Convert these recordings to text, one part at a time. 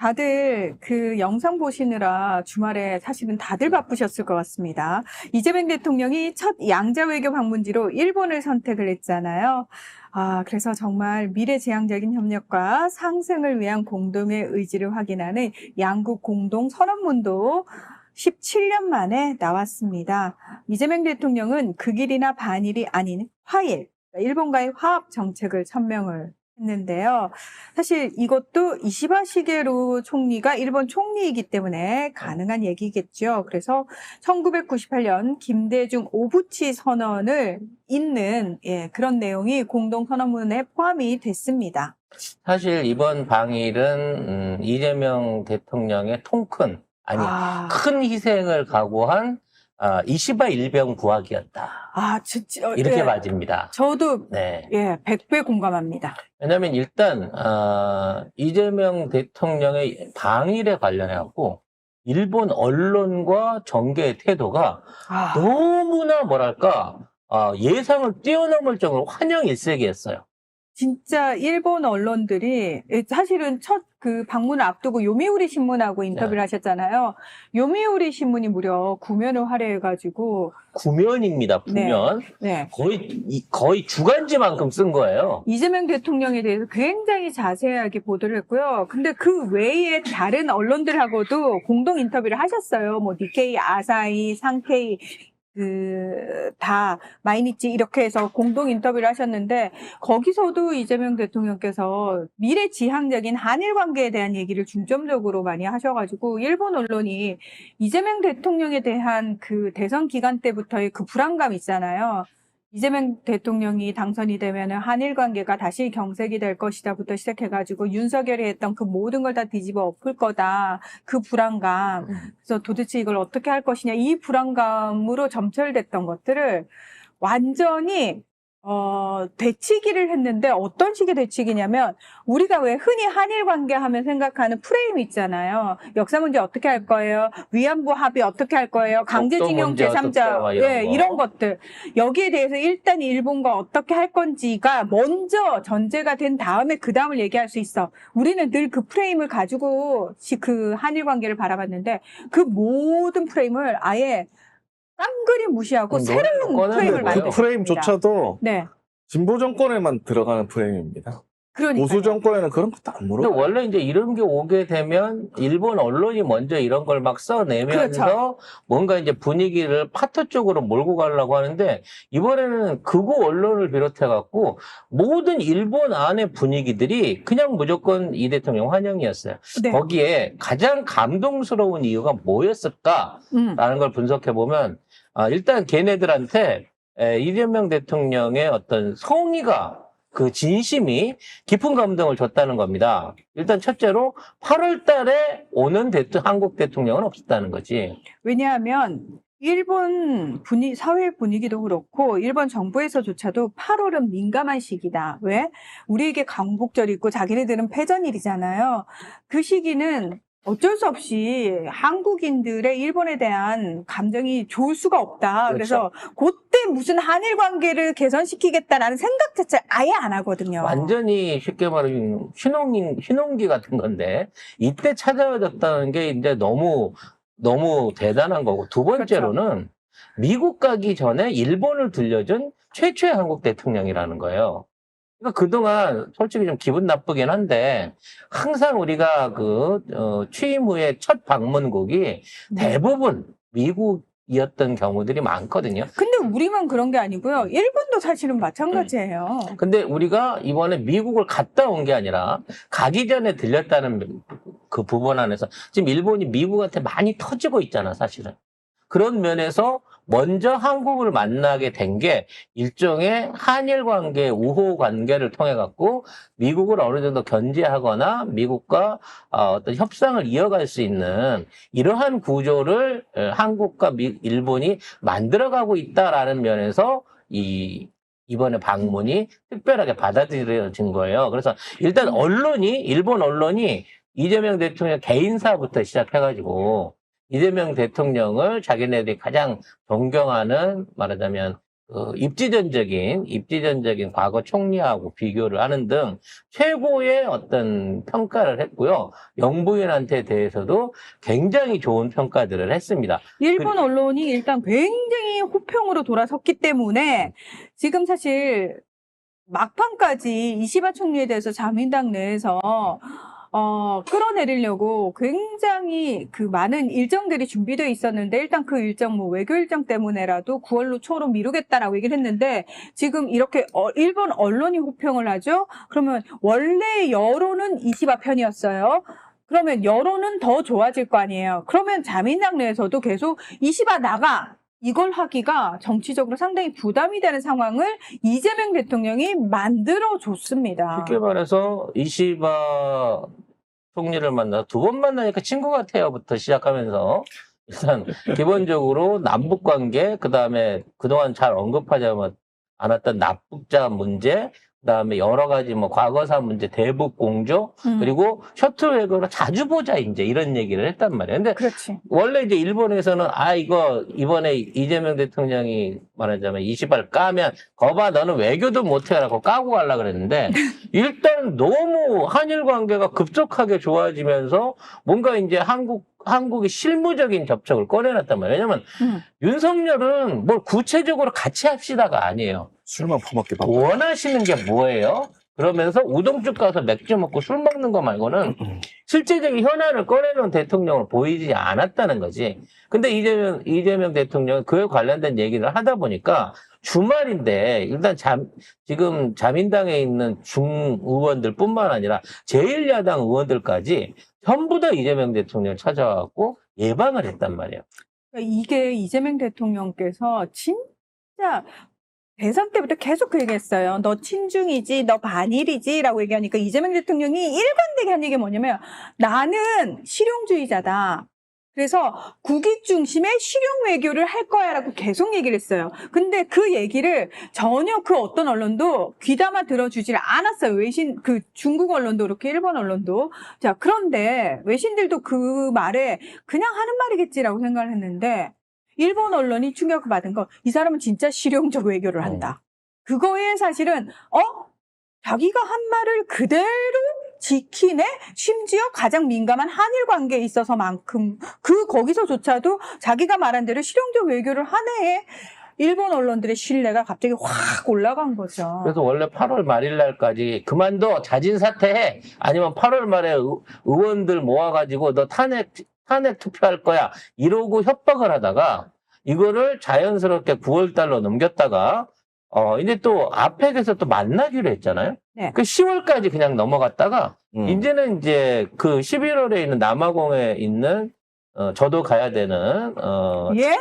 다들 그 영상 보시느라 주말에 사실은 다들 바쁘셨을 것 같습니다. 이재명 대통령이 첫 양자 외교 방문지로 일본을 선택을 했잖아요. 그래서 정말 미래지향적인 협력과 상생을 위한 공동의 의지를 확인하는 양국 공동 선언문도 17년 만에 나왔습니다. 이재명 대통령은 극일이나 반일이 아닌 화일, 일본과의 화합 정책을 천명을 했는데요. 사실 이것도 이시바 시게루 총리가 일본 총리이기 때문에 가능한 얘기겠죠. 그래서 1998년 김대중 오부치 선언을 잇는 그런 내용이 공동선언문에 포함이 됐습니다. 사실 이번 방일은 이재명 대통령의 통큰, 큰 희생을 각오한 이시바 일병 구하기였다. 이렇게 맞습니다. 저도 100배 공감합니다. 왜냐하면 일단 이재명 대통령의 방일에 관련해갖고 일본 언론과 정계의 태도가 너무나 뭐랄까 예상을 뛰어넘을 정도로 환영 일색이었어요. 진짜 일본 언론들이 사실은 첫 그 방문을 앞두고 요미우리 신문하고 인터뷰를 하셨잖아요. 요미우리 신문이 무려 9면을 할애해가지고 9면입니다. 9면. 네. 거의 주간지만큼 쓴 거예요. 이재명 대통령에 대해서 굉장히 자세하게 보도를 했고요. 근데 그 외에 다른 언론들하고도 공동 인터뷰를 하셨어요. 뭐 니케이, 아사히, 상케이 다 마이니치 이렇게 해서 공동 인터뷰를 하셨는데 거기서도 이재명 대통령께서 미래지향적인 한일 관계에 대한 얘기를 중점적으로 많이 하셔가지고 일본 언론이 이재명 대통령에 대한 그 대선 기간 때부터의 그 불안감 있잖아요. 이재명 대통령이 당선이 되면 한일 관계가 다시 경색이 될 것이다부터 시작해가지고 윤석열이 했던 그 모든 걸 다 뒤집어 엎을 거다. 그 불안감. 그래서 도대체 이걸 어떻게 할 것이냐. 이 불안감으로 점철됐던 것들을 완전히 되치기를 했는데 어떤 식의 되치기냐면 우리가 왜 흔히 한일 관계 하면 생각하는 프레임이 있잖아요. 역사 문제 어떻게 할 거예요? 위안부 합의 어떻게 할 거예요? 강제징용 제3자 이런 것들. 여기에 대해서 일단 일본과 어떻게 할 건지가 먼저 전제가 된 다음에 그 다음을 얘기할 수 있어. 우리는 늘 그 프레임을 가지고 그 한일 관계를 바라봤는데 그 모든 프레임을 아예 깡그리 무시하고 새로운 프레임을 만들었습니다. 그 프레임조차도 진보 정권에만 들어가는 프레임입니다. 그러니까요. 보수 정권에는 그런 것도 안 물어봐요. 근데 원래 이제 이런 게 오게 되면 일본 언론이 먼저 이런 걸 막 써내면서 뭔가 이제 분위기를 파토 쪽으로 몰고 가려고 하는데 이번에는 극우 언론을 비롯해갖고 모든 일본 안의 분위기들이 그냥 무조건 이 대통령 환영이었어요. 거기에 가장 감동스러운 이유가 뭐였을까라는 걸 분석해보면 일단 걔네들한테 이재명 대통령의 어떤 성의가 그 진심이 깊은 감동을 줬다는 겁니다. 일단 첫째로 8월 달에 오는 한국 대통령은 없었다는 거지. 왜냐하면 일본 사회 분위기도 그렇고 일본 정부에서조차도 8월은 민감한 시기다. 왜? 우리에게 광복절이 있고 자기네들은 패전일이잖아요. 그 시기는 어쩔 수 없이 한국인들의 일본에 대한 감정이 좋을 수가 없다. 그래서 그때 무슨 한일 관계를 개선시키겠다라는 생각 자체 아예 안 하거든요. 완전히 쉽게 말하면 신혼기 같은 건데 이때 찾아와졌다는 게 이제 너무 대단한 거고 두 번째로는 미국 가기 전에 일본을 들려준 최초의 한국 대통령이라는 거예요. 그러니까 그동안 솔직히 좀 기분 나쁘긴 한데 항상 우리가 취임 후에 첫 방문국이 대부분 미국이었던 경우들이 많거든요. 근데 우리만 그런 게 아니고요. 일본도 사실은 마찬가지예요. 근데 우리가 이번에 미국을 갔다 온 게 아니라 가기 전에 들렸다는 그 부분 안에서 지금 일본이 미국한테 많이 터지고 있잖아, 사실은. 그런 면에서 먼저 한국을 만나게 된 게 일종의 한일 관계, 우호 관계를 통해 갖고 미국을 어느 정도 견제하거나 미국과 어떤 협상을 이어갈 수 있는 이러한 구조를 한국과 일본이 만들어가고 있다라는 면에서 이번에 방문이 특별하게 받아들여진 거예요. 그래서 일단 일본 언론이 이재명 대통령 개인사부터 시작해가지고 이재명 대통령을 자기네들이 가장 존경하는 말하자면 입지전적인 과거 총리하고 비교를 하는 등 최고의 어떤 평가를 했고요. 영부인한테 대해서도 굉장히 좋은 평가들을 했습니다. 일본 언론이 일단 굉장히 호평으로 돌아섰기 때문에 지금 사실 막판까지 이시바 총리에 대해서 자민당 내에서 끌어내리려고 굉장히 그 많은 일정들이 준비되어 있었는데 일단 그 일정 뭐 외교 일정 때문에라도 9월로 초로 미루겠다라고 얘기를 했는데 지금 이렇게 일본 언론이 호평을 하죠. 그러면 원래 여론은 이시바 편이었어요. 그러면 여론은 더 좋아질 거 아니에요. 그러면 자민당 내에서도 계속 이시바 나가 이걸 하기가 정치적으로 상당히 부담이 되는 상황을 이재명 대통령이 만들어줬습니다. 쉽게 말해서 이시바 총리를 만나 두 번 만나니까 친구 같아요부터 시작하면서 일단 기본적으로 남북 관계, 그다음에 그동안 잘 언급하지 않았던 납북자 문제, 그다음에 여러 가지 뭐 과거사 문제, 대북 공조, 그리고 셔틀 외교로 자주 보자 이제 이런 얘기를 했단 말이에요. 근데 그렇지. 원래 이제 일본에서는 이거 이번에 이재명 대통령이 말하자면 이시발 까면 거봐 너는 외교도 못해라고 까고 가려 그랬는데 일단 너무 한일 관계가 급속하게 좋아지면서 뭔가 이제 한국의 실무적인 접촉을 꺼내놨단 말이에요. 왜냐면 윤석열은 뭘 구체적으로 같이 합시다가 아니에요. 술만 퍼먹기 바빠. 원하시는 게 뭐예요? 그러면서 우동집 가서 맥주 먹고 술 먹는 거 말고는 실제적인 현안을 꺼내놓은 대통령을 보이지 않았다는 거지. 근데 이재명 대통령은 그에 관련된 얘기를 하다 보니까 주말인데 일단 지금 자민당에 있는 중의원들 뿐만 아니라 제1야당 의원들까지 전부 다 이재명 대통령 찾아와갖고 예방을 했단 말이에요. 이게 이재명 대통령께서 진짜 대선 때부터 계속 그 얘기했어요. 너 친중이지, 너 반일이지 라고 얘기하니까 이재명 대통령이 일관되게 한 얘기가 뭐냐면 나는 실용주의자다. 그래서 국익 중심의 실용 외교를 할 거야 라고 계속 얘기를 했어요. 근데 그 얘기를 전혀 그 어떤 언론도 귀담아 들어주질 않았어요. 그 중국 언론도 그렇게 일본 언론도. 자, 그런데 외신들도 그 말에 그냥 하는 말이겠지라고 생각을 했는데 일본 언론이 충격을 받은 건 이 사람은 진짜 실용적 외교를 한다. 그거에 사실은 자기가 한 말을 그대로 지키네? 심지어 가장 민감한 한일 관계에 있어서만큼 거기서조차도 자기가 말한 대로 실용적 외교를 하네. 일본 언론들의 신뢰가 갑자기 확 올라간 거죠. 그래서 원래 8월 말일 날까지 그만둬 자진 사퇴해 아니면 8월 말에 의원들 모아가지고 너 탄핵 투표할 거야 이러고 협박을 하다가 이거를 자연스럽게 9월 달로 넘겼다가 이제 또 아펙에서 또 만나기로 했잖아요. 네. 그 10월까지 그냥 넘어갔다가 이제는 이제 그 11월에 있는 남아공에 있는 저도 가야 되는 예?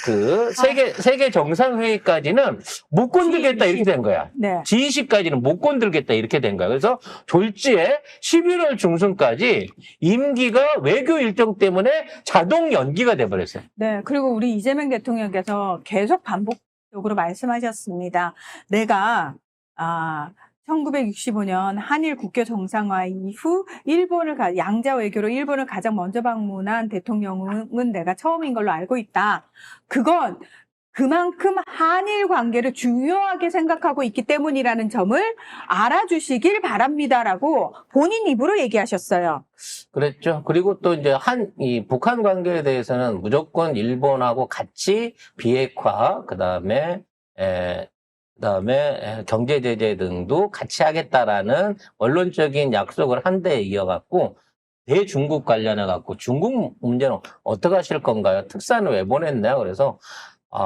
그 세계 정상회의까지는 못 건들겠다 이렇게 된 거야. 네. G20까지는 못 건들겠다 이렇게 된 거야. 그래서 졸지에 11월 중순까지 임기가 외교 일정 때문에 자동 연기가 돼 버렸어요. 네. 그리고 우리 이재명 대통령께서 계속 반복적으로 말씀하셨습니다. 내가 1965년 한일 국교 정상화 이후 양자 외교로 일본을 가장 먼저 방문한 대통령은 내가 처음인 걸로 알고 있다. 그건 그만큼 한일 관계를 중요하게 생각하고 있기 때문이라는 점을 알아주시길 바랍니다라고 본인 입으로 얘기하셨어요. 그랬죠. 그리고 또 이제 이 북한 관계에 대해서는 무조건 일본하고 같이 비핵화, 그다음에 경제 제재 등도 같이 하겠다라는 원론적인 약속을 한 데 이어갖고 대중국 관련해갖고 중국 문제는 어떻게 하실 건가요? 특사는 왜 보냈나요? 그래서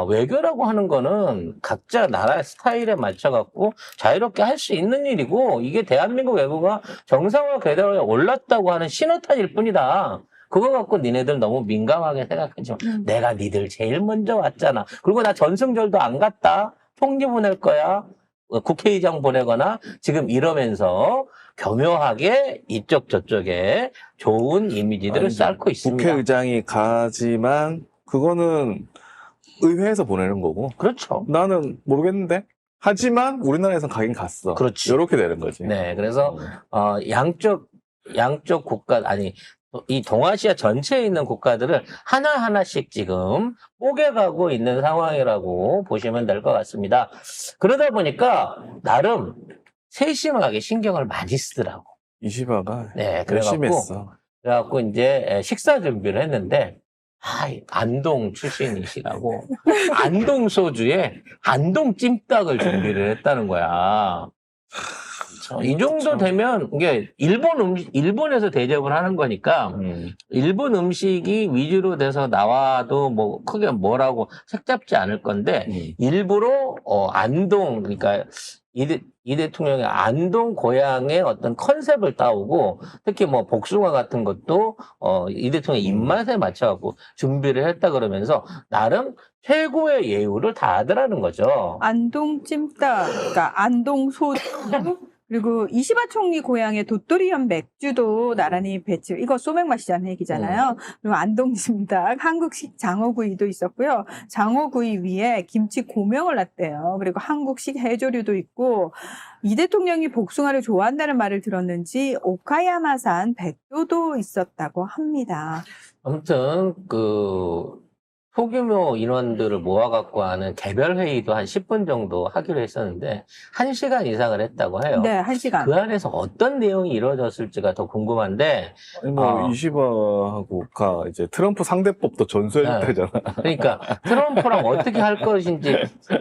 외교라고 하는 거는 각자 나라의 스타일에 맞춰갖고 자유롭게 할 수 있는 일이고 이게 대한민국 외교가 정상화 궤도에 올랐다고 하는 신호탄일 뿐이다. 그거 갖고 니네들 너무 민감하게 생각하지 마. 내가 니들 제일 먼저 왔잖아. 그리고 나 전승절도 안 갔다. 총리 보낼 거야. 국회의장 보내거나 지금 이러면서 교묘하게 이쪽 저쪽에 좋은 이미지들을 쌓고 있습니다. 국회의장이 가지만 그거는 의회에서 보내는 거고. 그렇죠. 나는 모르겠는데. 하지만 우리나라에선 가긴 갔어. 그렇지. 이렇게 되는 거지. 네, 그래서 양쪽 국가 이 동아시아 전체에 있는 국가들을 하나하나씩 지금 뽀개가고 있는 상황이라고 보시면 될 것 같습니다. 그러다 보니까 나름 세심하게 신경을 많이 쓰더라고. 이시바가 네, 열심히 했어. 그래갖고 이제 식사 준비를 했는데, 안동 출신이시라고 안동 소주에 안동 찜닭을 준비를 했다는 거야. 이 정도 되면 이게 일본에서 대접을 하는 거니까 일본 음식이 위주로 돼서 나와도 뭐 크게 뭐라고 색잡지 않을 건데 일부러 안동 그러니까 이 대통령의 안동 고향의 어떤 컨셉을 따오고 특히 뭐 복숭아 같은 것도 이 대통령의 입맛에 맞춰갖고 준비를 했다 그러면서 나름 최고의 예우를 다하더라는 거죠. 안동 찜닭, 그러니까 안동 소주, 그리고 이시바 총리 고향의 도토리현 맥주도 나란히 배치. 이거 소맥 마시자는 얘기잖아요. 그리고 안동 찜닭, 한국식 장어구이도 있었고요. 장어구이 위에 김치 고명을 놨대요. 그리고 한국식 해조류도 있고 이 대통령이 복숭아를 좋아한다는 말을 들었는지 오카야마산 백도도 있었다고 합니다. 아무튼 소규모 인원들을 모아갖고 하는 개별 회의도 한 10분 정도 하기로 했었는데 1시간 이상을 했다고 해요. 네, 1시간. 그 안에서 어떤 내용이 이루어졌을지가 더 궁금한데 아니 뭐 이시바하고가 이제 트럼프 상대법도 전수해줬다잖아. 그러니까 트럼프랑 어떻게 할 것인지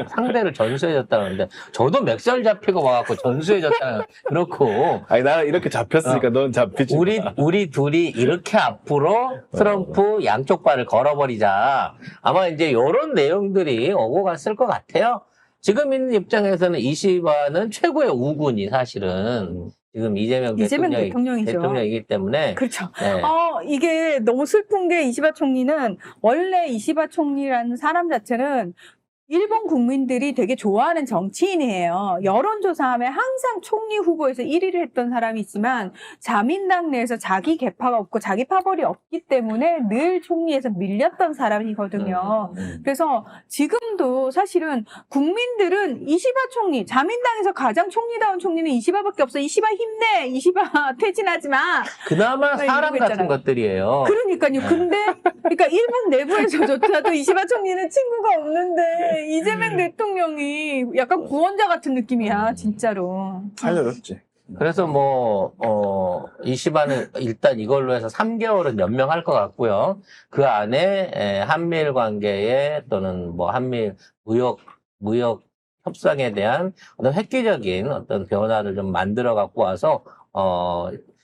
상대를 전수해줬다는데 저도 맥살 잡히고 와갖고 전수해줬다는 그렇고 아니 나는 이렇게 잡혔으니까 넌 잡히지. 우리 둘이 이렇게 앞으로 트럼프 양쪽 발을 걸어버리자. 아마 이제 이런 내용들이 오고 갔을 것 같아요. 지금 있는 입장에서는 이시바는 최고의 우군이 사실은 지금 이재명 대통령이죠. 대통령이기 때문에. 그렇죠. 네. 이게 너무 슬픈 게 이시바 총리는 원래 이시바 총리라는 사람 자체는 일본 국민들이 되게 좋아하는 정치인이에요. 여론조사하면 항상 총리 후보에서 1위를 했던 사람이 있지만 자민당 내에서 자기 계파가 없고 자기 파벌이 없기 때문에 늘 총리에서 밀렸던 사람이거든요. 그래서 지금도 사실은 국민들은 이시바 총리, 자민당에서 가장 총리다운 총리는 이시바밖에 없어. 이시바 힘내, 이시바 퇴진하지 마. 그나마 사람 같은 것들이에요. 그러니까요. 근데 그러니까 일본 내부에서조차도 이시바 총리는 친구가 없는데 이재명 대통령이 약간 구원자 같은 느낌이야, 진짜로. 살려줬지. 그래서 이시바는 일단 이걸로 해서 3개월은 연명할 것 같고요. 그 안에 한미일 관계에 또는 뭐 한미일 무역 협상에 대한 어떤 획기적인 어떤 변화를 좀 만들어 갖고 와서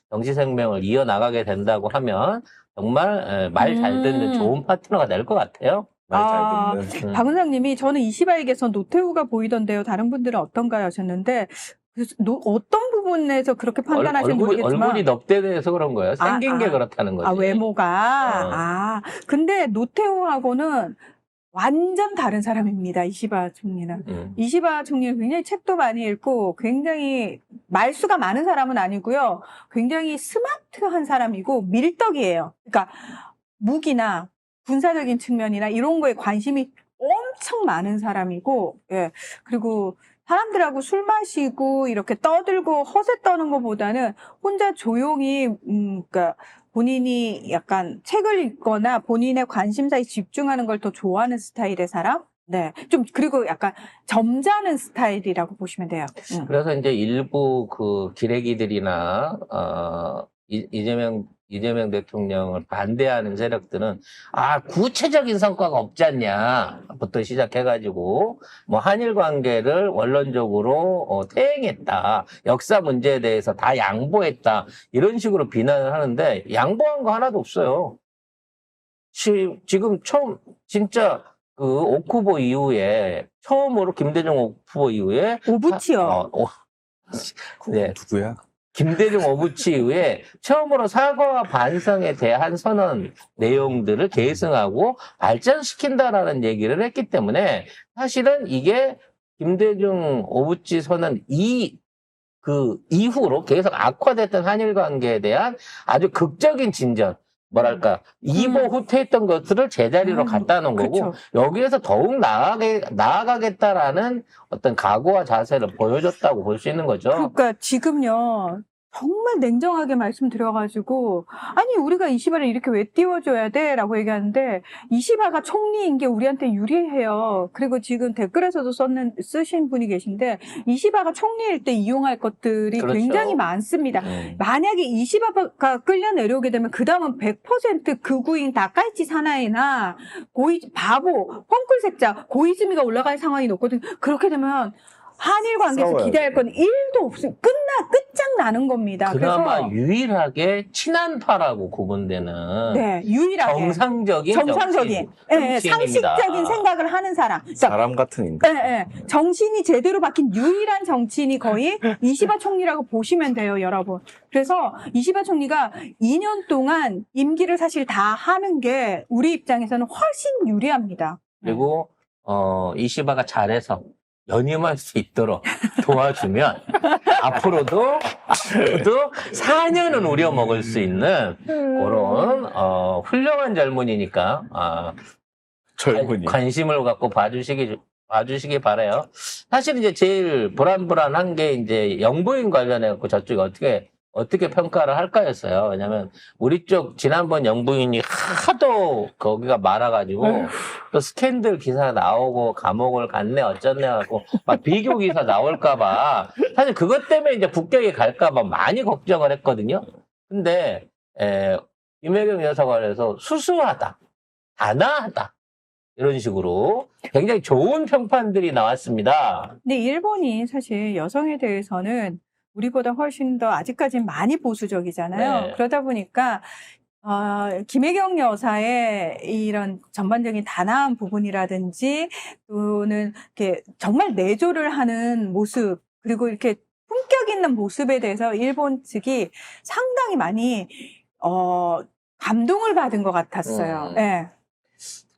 정치 생명을 이어나가게 된다고 하면 정말 말 잘 듣는 좋은 파트너가 될 것 같아요. 말 잘 듣는. 박 원장님이 저는 이시바에게서 노태우가 보이던데요. 다른 분들은 어떤가요? 하셨는데 어떤 부분에서 그렇게 판단하시는지 모르겠지만 얼굴이 넙대대해서 그런 거예요. 생긴 게 그렇다는 거지. 외모가. 근데 노태우하고는 완전 다른 사람입니다. 이시바 총리는. 이시바 총리는 굉장히 책도 많이 읽고 굉장히 말수가 많은 사람은 아니고요. 굉장히 스마트한 사람이고 밀떡이에요. 그러니까 무기나 군사적인 측면이나 이런 거에 관심이 엄청 많은 사람이고, 예. 그리고 사람들하고 술 마시고 이렇게 떠들고 허세 떠는 것보다는 혼자 조용히, 그러니까 본인이 약간 책을 읽거나 본인의 관심사에 집중하는 걸 더 좋아하는 스타일의 사람? 네. 그리고 약간 점잖은 스타일이라고 보시면 돼요. 그래서 이제 일부 기레기들이나, 이재명 대통령을 반대하는 세력들은 구체적인 성과가 없지 않냐부터 시작해가지고 뭐 한일 관계를 원론적으로 퇴행했다, 역사 문제에 대해서 다 양보했다 이런 식으로 비난을 하는데 양보한 거 하나도 없어요. 지금 진짜 오쿠보 이후에 처음으로 김대중 오쿠보 이후에 오부치요. 네. 누구야? 김대중 오부치 이후에 처음으로 사과와 반성에 대한 선언 내용들을 계승하고 발전시킨다라는 얘기를 했기 때문에 사실은 이게 김대중 오부치 선언 이후로 계속 악화됐던 한일 관계에 대한 아주 극적인 진전, 뭐랄까, 이보 후퇴했던 것들을 제자리로 갖다 놓은 거고, 그렇죠. 여기에서 더욱 나아가겠다라는 어떤 각오와 자세를 보여줬다고 볼 수 있는 거죠. 그러니까 지금요, 정말 냉정하게 말씀드려가지고, 아니, 우리가 이시바를 이렇게 왜 띄워줘야 돼? 라고 얘기하는데, 이시바가 총리인 게 우리한테 유리해요. 그리고 지금 댓글에서도 쓰신 분이 계신데, 이시바가 총리일 때 이용할 것들이 그렇죠. 굉장히 많습니다. 만약에 이시바가 끌려 내려오게 되면, 그 다음은 100% 극우인 다카이치 사나이나, 바보, 펑클색자, 고이즈미가 올라갈 상황이 높거든요. 그렇게 되면, 한일 관계에서 싸워야 기대할 건 1도 없어요. 끝장나는 겁니다. 그나마 그래서 유일하게 친한파라고 구분되는 네, 유일하게 정상적인 정상적인, 예, 정치인입니다. 상식적인 생각을 하는 사람. 그러니까, 사람 같은 인간. 정신이 제대로 박힌 유일한 정치인이 거의 이시바 총리라고 보시면 돼요, 여러분. 그래서 이시바 총리가 2년 동안 임기를 사실 다 하는 게 우리 입장에서는 훨씬 유리합니다. 그리고 이시바가 잘해서 연임할 수 있도록 도와주면 앞으로도 4년은 우려먹을 수 있는 그런 훌륭한 젊은이니까 젊은이. 관심을 갖고 봐주시기 바라요. 사실 이제 제일 불안한 게 이제 영부인 관련해 갖고 저쪽이 어떻게 평가를 할까였어요. 왜냐면 우리 쪽 지난번 영부인이 하도 거기가 많아가지고 또 스캔들 기사 나오고 감옥을 갔네 어쩌네 하고 막 비교 기사 나올까봐 사실 그것 때문에 이제 북경에 갈까봐 많이 걱정을 했거든요. 근데 김혜경 여사관에서 수수하다, 단아하다 이런 식으로 굉장히 좋은 평판들이 나왔습니다. 근데 일본이 사실 여성에 대해서는 우리보다 훨씬 더 아직까지는 많이 보수적이잖아요. 네. 그러다 보니까 김혜경 여사의 이런 전반적인 단아한 부분이라든지 또는 이렇게 정말 내조를 하는 모습 그리고 이렇게 품격 있는 모습에 대해서 일본 측이 상당히 많이 감동을 받은 것 같았어요. 네.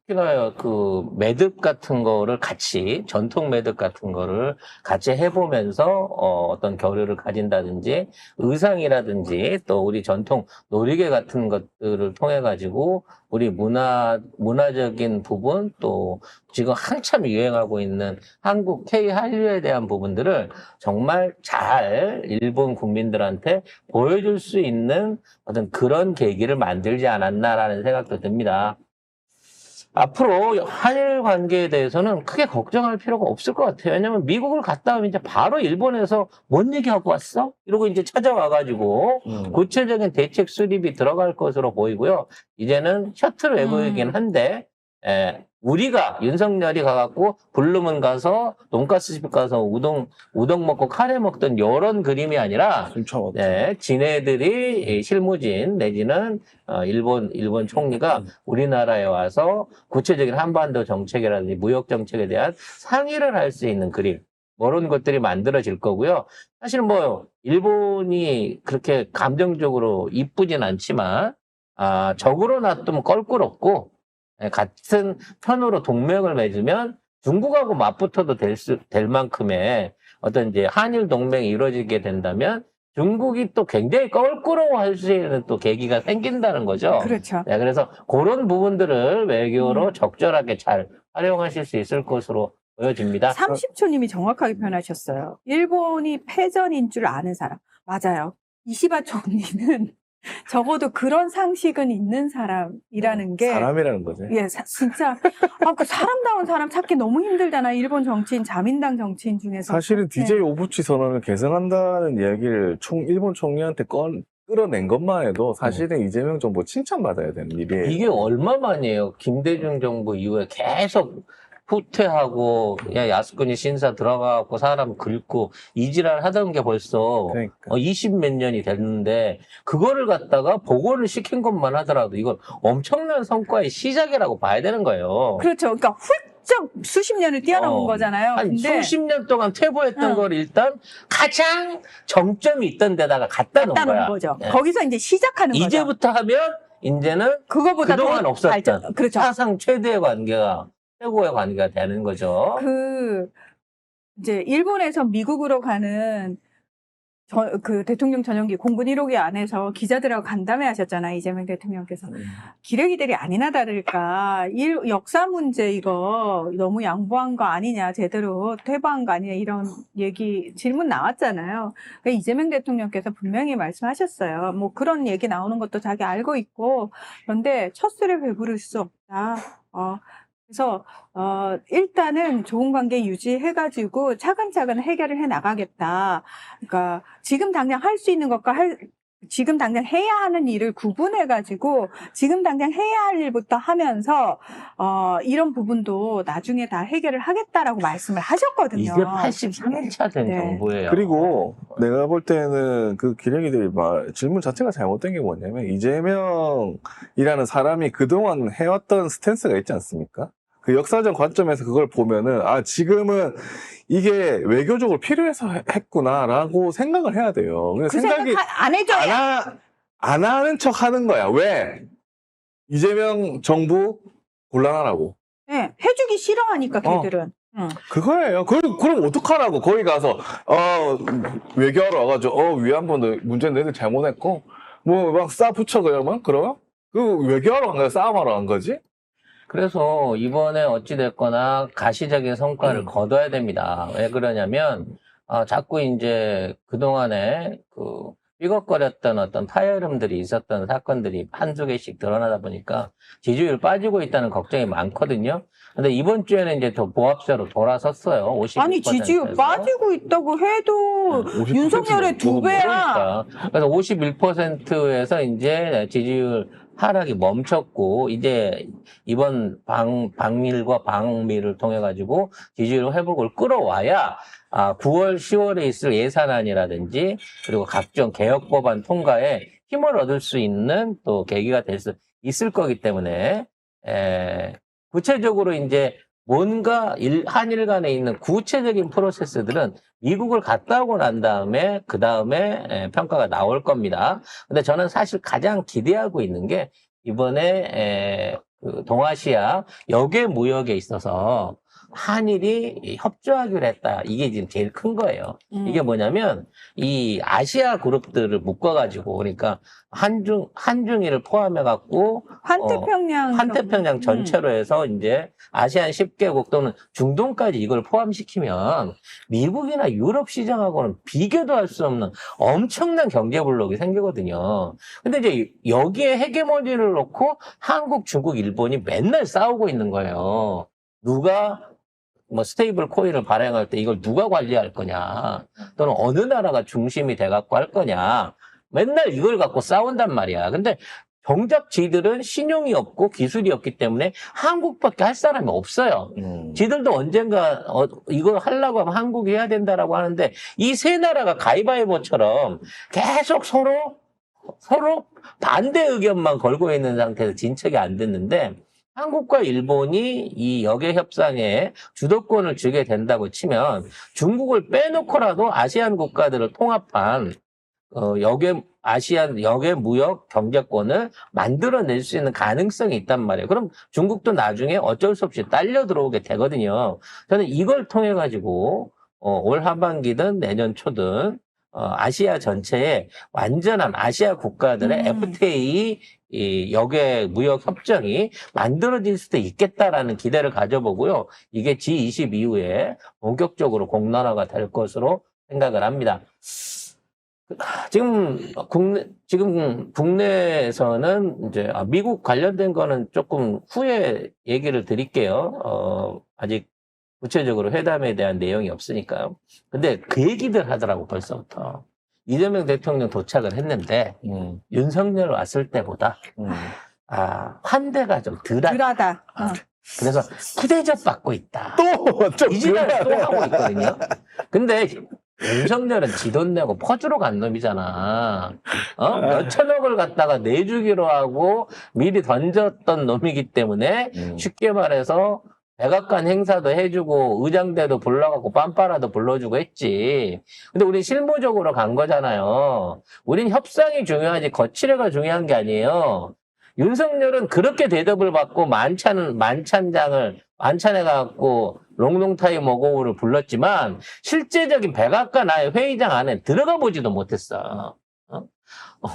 특히나 그 매듭 같은 거를 같이 전통 매듭 같은 거를 같이 해보면서 어떤 교류를 가진다든지 의상이라든지 또 우리 전통 놀이개 같은 것들을 통해 가지고 우리 문화적인 부분 또 지금 한참 유행하고 있는 한국 K 한류에 대한 부분들을 정말 잘 일본 국민들한테 보여줄 수 있는 어떤 그런 계기를 만들지 않았나라는 생각도 듭니다. 앞으로 한일 관계에 대해서는 크게 걱정할 필요가 없을 것 같아요. 왜냐면 미국을 갔다 오면 이제 바로 일본에서 뭔 얘기하고 왔어? 이러고 이제 찾아와가지고 구체적인 대책 수립이 들어갈 것으로 보이고요. 이제는 셔틀 외국이긴 한데, 우리가 윤석열이 가갖고 블루문 가서 돈가스 집 가서 우동 먹고 카레 먹던 이런 그림이 아니라 지네들이 실무진 내지는 일본 총리가 우리나라에 와서 구체적인 한반도 정책이라든지 무역 정책에 대한 상의를 할 수 있는 그림 그런 것들이 만들어질 거고요. 사실 뭐 일본이 그렇게 감정적으로 이쁘진 않지만 적으로 놔두면 껄끄럽고 같은 편으로 동맹을 맺으면 중국하고 맞붙어도 될 만큼의 어떤 이제 한일 동맹이 이루어지게 된다면 중국이 또 굉장히 껄끄러워할 수 있는 또 계기가 생긴다는 거죠. 그렇죠. 네, 그래서 그런 부분들을 외교로 적절하게 잘 활용하실 수 있을 것으로 보여집니다. 30초님이 정확하게 표현하셨어요. 일본이 패전인 줄 아는 사람. 맞아요. 이시바 총리는 적어도 그런 상식은 있는 사람이라는 게 사람이라는 거지. 예, 진짜 그 사람다운 사람 찾기 너무 힘들잖아. 일본 정치인, 자민당 정치인 중에서. 사실은 DJ 오부치 선언을 개성한다는 이야기를 일본 총리한테 끌어낸 것만 해도 사실은 이재명 정부 칭찬받아야 되는 일이에요. 이게 얼마만이에요? 김대중 정부 이후에 계속 후퇴하고 야스쿠니 신사 들어가고 사람 긁고 이지랄 하던 게 벌써 그러니까. 20몇 년이 됐는데 그거를 갖다가 복원을 시킨 것만 하더라도 이건 엄청난 성과의 시작이라고 봐야 되는 거예요. 그렇죠. 그러니까 훌쩍 수십 년을 뛰어넘은 거잖아요. 한 근데 수십 년 동안 퇴보했던 걸 일단 가장 정점이 있던 데다가 갖다 놓은 거야. 거죠. 네. 거기서 이제 시작하는 거죠. 이제부터 하면 이제는 그거보다 그동안 더 없었던 발전. 그렇죠. 사상 최대의 관계가 최고의 관계가 되는 거죠. 이제 일본에서 미국으로 가는 그 대통령 전용기 공군 1호기 안에서 기자들하고 간담회 하셨잖아요. 이재명 대통령께서. 기레기들이 아니나 다를까. 역사 문제 이거 너무 양보한 거 아니냐. 제대로 퇴보한 거 아니냐. 이런 질문 나왔잖아요. 그러니까 이재명 대통령께서 분명히 말씀하셨어요. 뭐 그런 얘기 나오는 것도 자기 알고 있고. 그런데 첫술에 배부를 수 없다. 그래서 일단은 좋은 관계 유지해가지고 차근차근 해결을 해 나가겠다. 그러니까 지금 당장 할 수 있는 것과 지금 당장 해야 하는 일을 구분해가지고 지금 당장 해야 할 일부터 하면서 이런 부분도 나중에 다 해결을 하겠다라고 말씀을 하셨거든요. 이게 83일차 된 네. 정부예요. 그리고 내가 볼 때는 그 기레기들이 질문 자체가 잘못된 게 뭐냐면 이재명이라는 사람이 그동안 해왔던 스탠스가 있지 않습니까? 그 역사적 관점에서 그걸 보면은 지금은 이게 외교적으로 필요해서 했구나라고 생각을 해야 돼요. 그 생각 안 해줘야. 안 하는 척 하는 거야. 왜? 이재명 정부 곤란하라고. 네, 해주기 싫어하니까 걔들은. 그거예요. 그럼 어떡하라고. 거기 가서, 외교하러 와가지고, 위안부도 문제는 너희들 잘못했고, 뭐, 막 붙여, 그러면? 그 외교하러 간 거야? 싸움하러 간 거지? 그래서 이번에 어찌됐거나 가시적인 성과를 거둬야 됩니다. 왜 그러냐면, 자꾸 이제 그동안에 삐걱거렸던 어떤 파열음들이 있었던 사건들이 한두 개씩 드러나다 보니까 지지율 빠지고 있다는 걱정이 많거든요. 근데 이번 주에는 이제 더 보합세로 돌아섰어요. 51%. 아니, 지지율 빠지고 있다고 해도 50% 윤석열의 2배야. 그러니까. 그래서 51%에서 이제 지지율 하락이 멈췄고, 이제 이번 방밀과 방미를 통해가지고 지지율 회복을 끌어와야 9월, 10월에 있을 예산안이라든지 그리고 각종 개혁 법안 통과에 힘을 얻을 수 있는 또 계기가 될 수 있을 거기 때문에 구체적으로 이제 뭔가 한일 간에 있는 구체적인 프로세스들은 미국을 갔다 오고 난 다음에 그 다음에 평가가 나올 겁니다. 근데 저는 사실 가장 기대하고 있는 게 이번에 그 동아시아 역외 무역에 있어서 한일이 협조하기로 했다. 이게 지금 제일 큰 거예요. 이게 뭐냐면 이 아시아 그룹들을 묶어가지고 그러니까 한중일을 포함해갖고 환태평양 전체로 해서 이제 아시안 10개국 또는 중동까지 이걸 포함시키면 미국이나 유럽 시장하고는 비교도 할 수 없는 엄청난 경제 블록이 생기거든요. 근데 이제 여기에 헤게모니를 놓고 한국, 중국, 일본이 맨날 싸우고 있는 거예요. 누가 뭐 스테이블 코인을 발행할 때 이걸 누가 관리할 거냐, 또는 어느 나라가 중심이 돼갖고 할 거냐, 맨날 이걸 갖고 싸운단 말이야. 근데 정작 지들은 신용이 없고 기술이 없기 때문에 한국밖에 할 사람이 없어요. 지들도 언젠가 이걸 하려고 하면 한국이 해야 된다라고 하는데 이 세 나라가 가위바위보처럼 계속 서로 반대 의견만 걸고 있는 상태에서 진척이 안 됐는데, 한국과 일본이 이 역외 협상에 주도권을 주게 된다고 치면 중국을 빼놓고라도 아시안 국가들을 통합한 아시안 역외 무역 경제권을 만들어낼 수 있는 가능성이 있단 말이에요. 그럼 중국도 나중에 어쩔 수 없이 딸려 들어오게 되거든요. 저는 이걸 통해 가지고 올 하반기든 내년 초든 아시아 전체에 완전한 아시아 국가들의 FTA 이 역외 무역 협정이 만들어질 수도 있겠다라는 기대를 가져보고요. 이게 G20 이후에 본격적으로 공론화가 될 것으로 생각을 합니다. 지금 국내에서는 이제 미국 관련된 거는 조금 후에 얘기를 드릴게요. 아직 구체적으로 회담에 대한 내용이 없으니까요. 근데 그 얘기들 하더라고 벌써부터. 이재명 대통령 도착을 했는데 윤석열 왔을 때보다 환대가 좀 덜하다. 그래서 푸대접 받고 있다. 이 지랄을 또 하고 있거든요. 근데 윤석열은 지 돈 내고 퍼주러 간 놈이잖아. 몇 천억을 갖다가 내주기로 하고 미리 던졌던 놈이기 때문에 쉽게 말해서 백악관 행사도 해주고 의장대도 불러갖고 빰빠라도 불러주고 했지. 근데 우린 실무적으로 간 거잖아요. 우린 협상이 중요하지 거칠애가 중요한 게 아니에요. 윤석열은 그렇게 대접을 받고 만찬장을 만찬해갖고 롱롱타임 어고를 불렀지만 실제적인 백악관 아예 회의장 안에 들어가 보지도 못했어.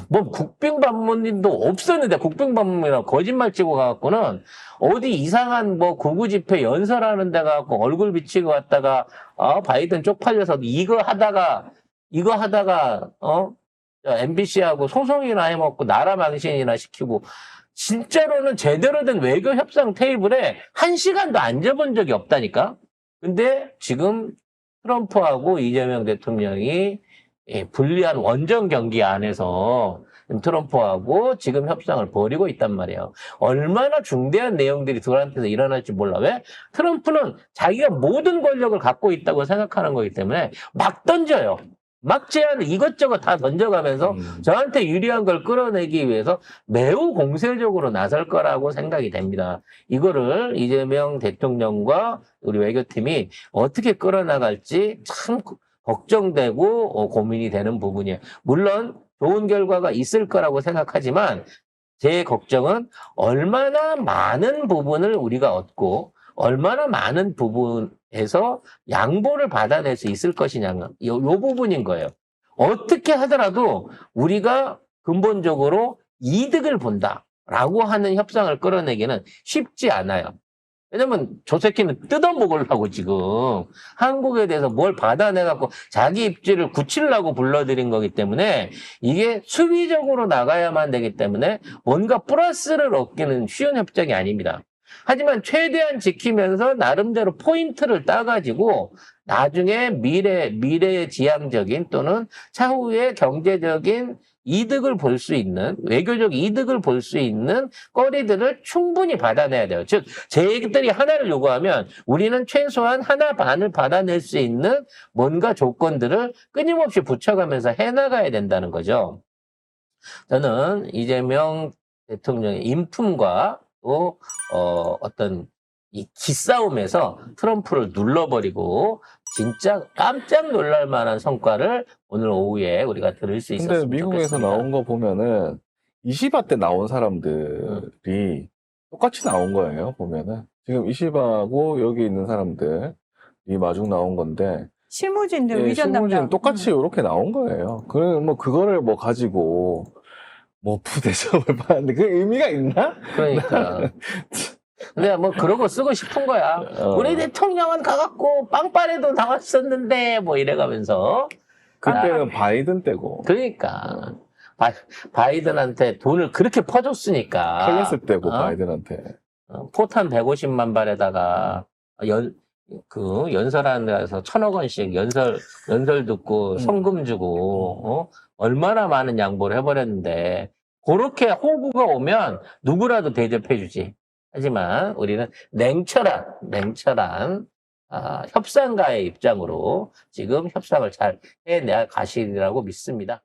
뭐 국빈방문도 없었는데 국빈방문이라고 거짓말 치고 가갖고는 어디 이상한 뭐 구구 집회 연설하는 데 가갖고 얼굴 비치고 갔다가 바이든 쪽팔려서 이거 하다가 MBC하고 소송이나 해먹고 나라 망신이나 시키고 진짜로는 제대로 된 외교 협상 테이블에 1시간도 앉아본 적이 없다니까. 근데 지금 트럼프하고 이재명 대통령이 불리한 원정 경기 안에서 트럼프하고 지금 협상을 벌이고 있단 말이에요. 얼마나 중대한 내용들이 둘한테서 일어날지 몰라. 왜? 트럼프는 자기가 모든 권력을 갖고 있다고 생각하는 거기 때문에 막 던져요. 막 제안을 이것저것 다 던져가면서 저한테 유리한 걸 끌어내기 위해서 매우 공세적으로 나설 거라고 생각이 됩니다. 이거를 이재명 대통령과 우리 외교팀이 어떻게 끌어나갈지 참 걱정되고 고민이 되는 부분이에요. 물론 좋은 결과가 있을 거라고 생각하지만 제 걱정은 얼마나 많은 부분을 우리가 얻고 얼마나 많은 부분에서 양보를 받아낼 수 있을 것이냐, 요 부분인 거예요. 어떻게 하더라도 우리가 근본적으로 이득을 본다라고 하는 협상을 끌어내기는 쉽지 않아요. 왜냐면 저 새끼는 뜯어먹으려고 지금 한국에 대해서 뭘 받아내갖고 자기 입지를 굳히려고 불러들인 거기 때문에 이게 수비적으로 나가야만 되기 때문에 뭔가 플러스를 얻기는 쉬운 협정이 아닙니다. 하지만 최대한 지키면서 나름대로 포인트를 따가지고 나중에 미래의 지향적인 또는 차후의 경제적인 이득을 볼 수 있는, 외교적 이득을 볼 수 있는 거리들을 충분히 받아내야 돼요. 즉, 쟤들이 하나를 요구하면 우리는 최소한 하나 반을 받아낼 수 있는 뭔가 조건들을 끊임없이 붙여가면서 해나가야 된다는 거죠. 저는 이재명 대통령의 인품과 또 어떤 이 기싸움에서 트럼프를 눌러버리고 진짜 깜짝 놀랄 만한 성과를 오늘 오후에 우리가 들을 수 있었으면 근데 미국에서 좋겠습니다. 나온 거 보면은 20화 때 나온 사람들이 똑같이 나온 거예요, 보면은. 지금 20화하고 여기 있는 사람들이 마중 나온 건데, 실무진들 위전 실무진 담당. 똑같이 이렇게 나온 거예요. 그거를 뭐 가지고 뭐 부대접을 받는데 그 의미가 있나? 그러니까. 근데 뭐 그러고 쓰고 싶은 거야. 우리 대통령은 가갖고 빵빠레도 나왔었는데 뭐 이래가면서. 그때는 바이든 때고 그러니까 바이든한테 돈을 그렇게 퍼줬으니까. 클래스 때고 바이든한테. 포탄 150만 발에다가 연설하는 데서 1,000억 원씩 연설 듣고 성금 주고 얼마나 많은 양보를 해버렸는데 그렇게 호구가 오면 누구라도 대접해주지. 하지만 우리는 냉철한 협상가의 입장으로 지금 협상을 잘 해내가시리라고 믿습니다.